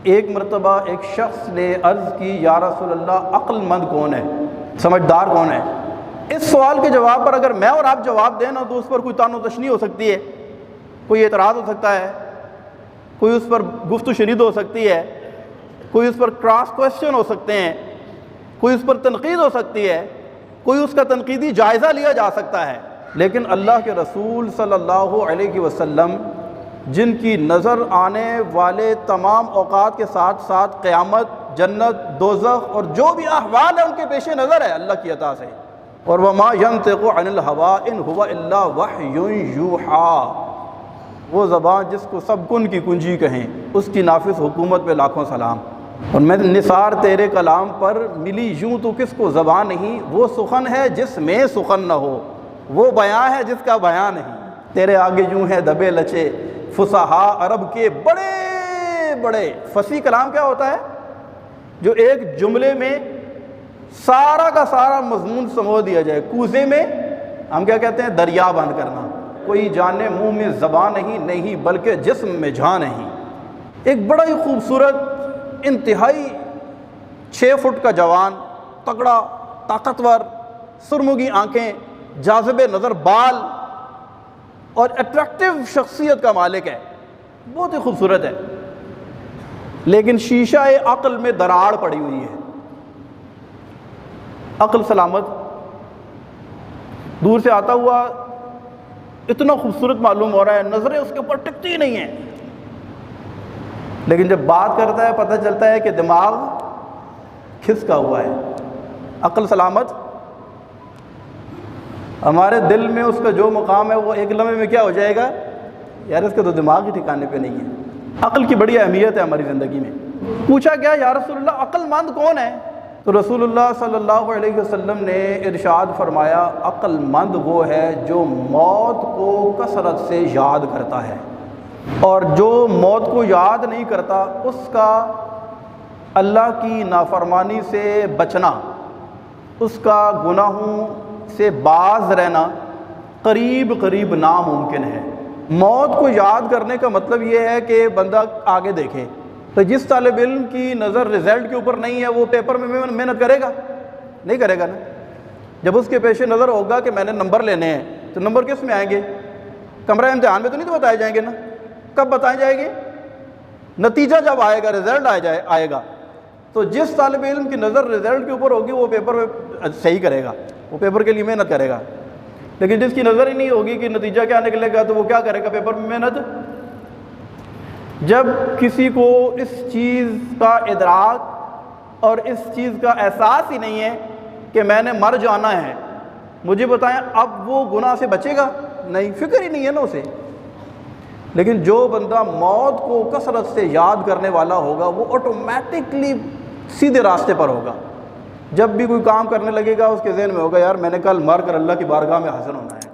ایک مرتبہ ایک شخص نے عرض کی یا رسول اللہ عقل مند کون ہے، سمجھدار کون ہے؟ اس سوال کے جواب پر اگر میں اور آپ جواب دیں نا تو اس پر کوئی تان و تشنی ہو سکتی ہے، کوئی اعتراض ہو سکتا ہے، کوئی اس پر گفت و شنید ہو سکتی ہے، کوئی اس پر کراس کویسچن ہو سکتے ہیں، کوئی اس پر تنقید ہو سکتی ہے، کوئی اس کا تنقیدی جائزہ لیا جا سکتا ہے۔ لیکن اللہ کے رسول صلی اللہ علیہ وسلم جن کی نظر آنے والے تمام اوقات کے ساتھ ساتھ قیامت، جنت، دوزخ اور جو بھی احوال ہے ان کے پیش نظر ہے اللہ کی عطا سے، اور وما ينطق عن الهوى ان هو الا وحی یوحی، وہ زبان جس کو سب کن کی کنجی کہیں، اس کی نافذ حکومت پہ لاکھوں سلام۔ اور میں نثار تیرے کلام پر ملی یوں تو کس کو زبان نہیں، وہ سخن ہے جس میں سخن نہ ہو، وہ بیان ہے جس کا بیان نہیں، تیرے آگے یوں ہے دبے لچے فصحا عرب کے بڑے بڑے۔ فصیح کلام کیا ہوتا ہے؟ جو ایک جملے میں سارا کا سارا مضمون سمو دیا جائے۔ کوزے میں ہم کیا کہتے ہیں؟ دریا بند کرنا۔ کوئی جانے منہ میں زبان نہیں بلکہ جسم میں جان نہیں۔ ایک بڑا ہی خوبصورت، انتہائی 6 فٹ کا جوان، تگڑا، طاقتور، سرمگی آنکھیں، جاذب نظر بال اور اٹریکٹیو شخصیت کا مالک ہے، بہت ہی خوبصورت ہے، لیکن شیشہ عقل میں دراڑ پڑی ہوئی ہے۔ عقل سلامت، دور سے آتا ہوا اتنا خوبصورت معلوم ہو رہا ہے، نظریں اس کے اوپر ٹکتی ہی نہیں ہیں، لیکن جب بات کرتا ہے پتہ چلتا ہے کہ دماغ کھسکا ہوا ہے۔ عقل سلامت، ہمارے دل میں اس کا جو مقام ہے وہ ایک لمحے میں کیا ہو جائے گا؟ یار اس کا تو دماغ ہی ٹھکانے پہ نہیں ہے۔ عقل کی بڑی اہمیت ہے ہماری زندگی میں۔ پوچھا گیا یا رسول اللہ عقل مند کون ہے؟ تو رسول اللہ صلی اللہ علیہ وسلم نے ارشاد فرمایا عقل مند وہ ہے جو موت کو کثرت سے یاد کرتا ہے، اور جو موت کو یاد نہیں کرتا اس کا اللہ کی نافرمانی سے بچنا، اس کا گناہوں سے باز رہنا قریب قریب ناممکن ہے۔ موت کو یاد کرنے کا مطلب یہ ہے کہ بندہ آگے دیکھے۔ تو جس طالب علم کی نظر رزلٹ کے اوپر نہیں ہے وہ پیپر میں محنت کرے گا؟ نہیں کرے گا نا۔ جب اس کے پیش نظر ہوگا کہ میں نے نمبر لینے ہیں تو نمبر کس میں آئیں گے؟ کمرہ امتحان میں تو نہیں تو بتائے جائیں گے نا۔ کب بتائے جائیں گے؟ نتیجہ جب آئے گا، رزلٹ آئے گا۔ تو جس طالب علم کی نظر رزلٹ کے اوپر ہوگی وہ پیپر میں صحیح کرے گا، وہ پیپر کے لیے محنت کرے گا، لیکن جس کی نظر ہی نہیں ہوگی کہ نتیجہ کیا نکلے گا تو وہ کیا کرے گا پیپر میں محنت؟ جب کسی کو اس چیز کا ادراک اور اس چیز کا احساس ہی نہیں ہے کہ میں نے مر جانا ہے، مجھے بتائیں اب وہ گناہ سے بچے گا؟ نہیں، فکر ہی نہیں ہے نا اسے۔ لیکن جو بندہ موت کو کثرت سے یاد کرنے والا ہوگا وہ آٹومیٹکلی سیدھے راستے پر ہوگا۔ جب بھی کوئی کام کرنے لگے گا اس کے ذہن میں ہوگا یار میں نے کل مر کر اللہ کی بارگاہ میں حاضر ہونا ہے۔